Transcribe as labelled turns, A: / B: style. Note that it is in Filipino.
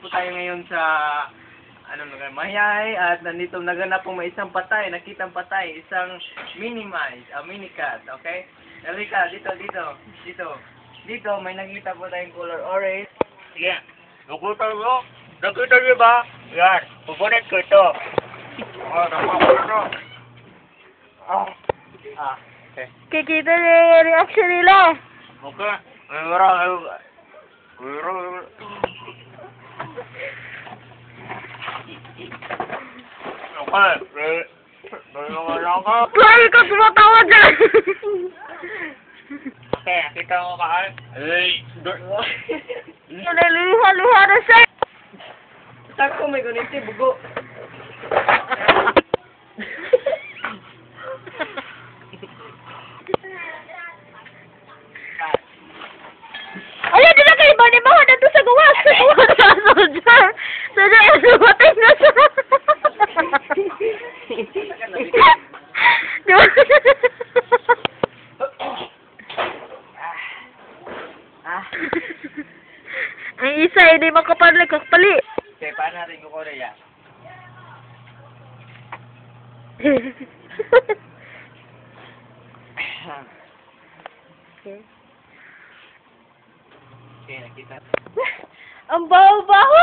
A: po tayo ngayon sa Mayay at nandito naganap po may isang patay, nakitang patay, isang mini mice, mini cat, okay? Halika, dito, may nakita po tayong color orange. Sige, nakita niyo ba? Yan, pupunit ko ito. Okay.
B: Kikita niyo yung reaction nila.
A: Okay,
B: Sorry ka tumatawa dyan.
A: Okay, nakita mo ba?
B: Naliliha-liha na siya.
A: Tako may ganito, bugo.
B: Ayun, di na kayo ba? Di ba? Nandito sa gawas. Sa gawas sa soldier. Sadya, sumatay na siya. Di ba? Ang isa, hindi makapali. Kakpali.
A: Okay, paano natin kukuha yan?
B: Okay.
A: Okay, nakita.
B: Ang baho-baho.